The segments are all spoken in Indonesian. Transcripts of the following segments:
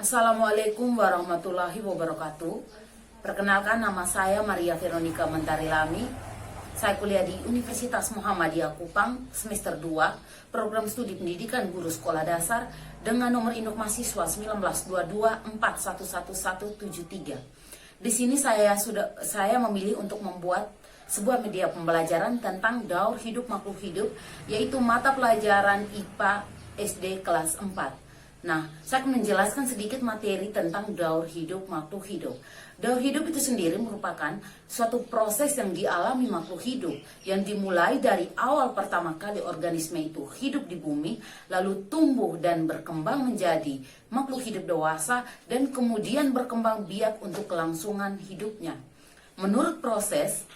Assalamualaikum warahmatullahi wabarakatuh. Perkenalkan, nama saya Maria Veronica Mentari Lami. Saya kuliah di Universitas Muhammadiyah Kupang semester 2, program studi pendidikan guru sekolah dasar dengan nomor induk mahasiswa 1922411173. Di sini saya memilih untuk membuat sebuah media pembelajaran tentang daur hidup makhluk hidup, yaitu mata pelajaran IPA SD kelas 4. Nah, saya akan menjelaskan sedikit materi tentang daur hidup makhluk hidup. Daur hidup itu sendiri merupakan suatu proses yang dialami makhluk hidup, yang dimulai dari awal pertama kali organisme itu hidup di bumi, lalu tumbuh dan berkembang menjadi makhluk hidup dewasa, dan kemudian berkembang biak untuk kelangsungan hidupnya. Menurut proses,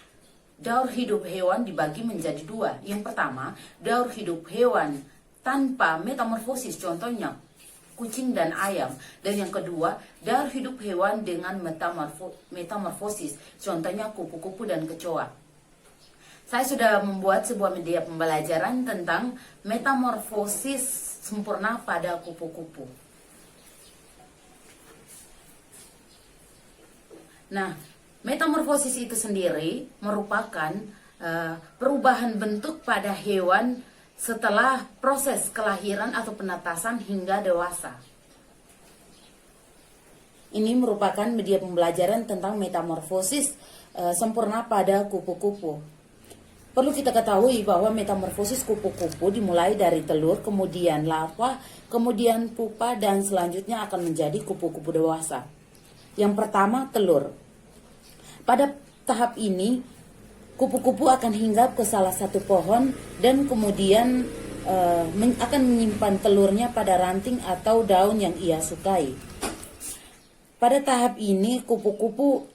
daur hidup hewan dibagi menjadi dua. Yang pertama, daur hidup hewan tanpa metamorfosis, contohnya kucing dan ayam. Dan yang kedua, daur hidup hewan dengan metamorfosis, contohnya kupu-kupu dan kecoa. Saya sudah membuat sebuah media pembelajaran tentang metamorfosis sempurna pada kupu-kupu. Nah, metamorfosis itu sendiri merupakan perubahan bentuk pada hewan setelah proses kelahiran atau penetasan hingga dewasa. Ini merupakan media pembelajaran tentang metamorfosis sempurna pada kupu-kupu. Perlu kita ketahui bahwa metamorfosis kupu-kupu dimulai dari telur, kemudian larva, kemudian pupa, dan selanjutnya akan menjadi kupu-kupu dewasa. Yang pertama, telur. Pada tahap ini, kupu-kupu akan hinggap ke salah satu pohon dan kemudian akan menyimpan telurnya pada ranting atau daun yang ia sukai. Pada tahap ini,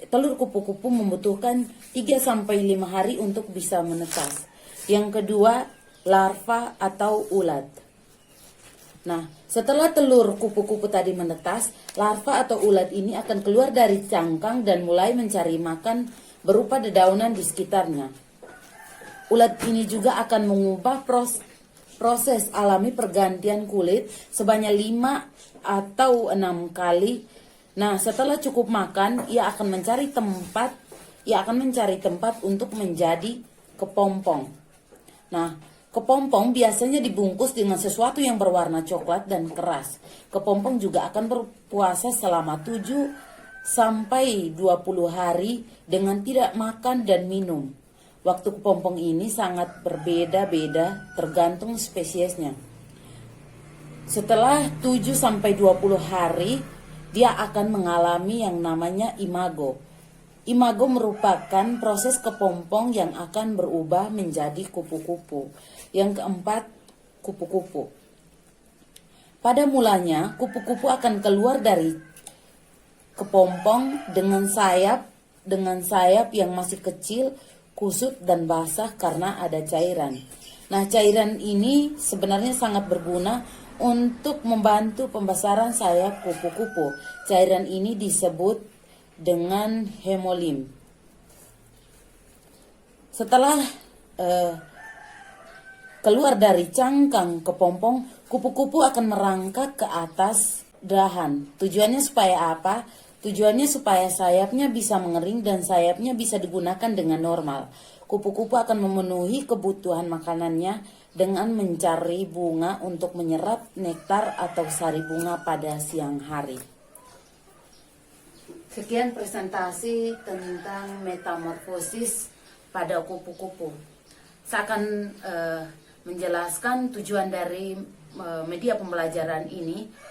telur kupu-kupu membutuhkan 3-5 hari untuk bisa menetas. Yang kedua, larva atau ulat. Nah, setelah telur kupu-kupu tadi menetas, larva atau ulat ini akan keluar dari cangkang dan mulai mencari makan berupa dedaunan di sekitarnya. Ulat ini juga akan mengubah proses alami pergantian kulit sebanyak 5 atau 6 kali. Nah, setelah cukup makan, ia akan mencari tempat untuk menjadi kepompong. Nah, kepompong biasanya dibungkus dengan sesuatu yang berwarna coklat dan keras. Kepompong juga akan berpuasa selama 7-20 hari dengan tidak makan dan minum. Waktu kepompong ini sangat berbeda-beda tergantung spesiesnya. Setelah 7-20 hari, dia akan mengalami yang namanya imago. Imago merupakan proses kepompong yang akan berubah menjadi kupu-kupu. Yang keempat, kupu-kupu. Pada mulanya, kupu-kupu akan keluar dari kepompong dengan sayap yang masih kecil, kusut dan basah karena ada cairan. Nah, cairan ini sebenarnya sangat berguna untuk membantu pembesaran sayap kupu-kupu. Cairan ini disebut dengan hemolim. Setelah keluar dari cangkang kepompong, kupu-kupu akan merangkak ke atas dahan. Tujuannya supaya apa? Tujuannya supaya sayapnya bisa mengering dan sayapnya bisa digunakan dengan normal. Kupu-kupu akan memenuhi kebutuhan makanannya dengan mencari bunga untuk menyerap nektar atau sari bunga pada siang hari. Sekian presentasi tentang metamorfosis pada kupu-kupu. Saya akan menjelaskan tujuan dari media pembelajaran ini.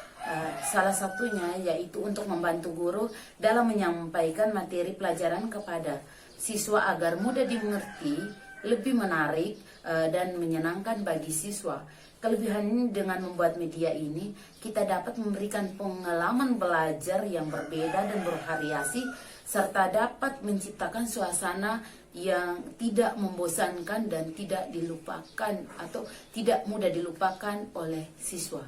Salah satunya yaitu untuk membantu guru dalam menyampaikan materi pelajaran kepada siswa agar mudah dimengerti, lebih menarik, dan menyenangkan bagi siswa. Kelebihannya dengan membuat media ini, kita dapat memberikan pengalaman belajar yang berbeda dan bervariasi, serta dapat menciptakan suasana yang tidak membosankan dan tidak dilupakan atau tidak mudah dilupakan oleh siswa.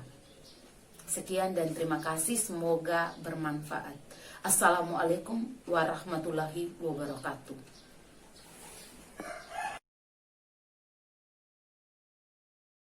Sekian dan terima kasih, semoga bermanfaat. Assalamualaikum warahmatullahi wabarakatuh.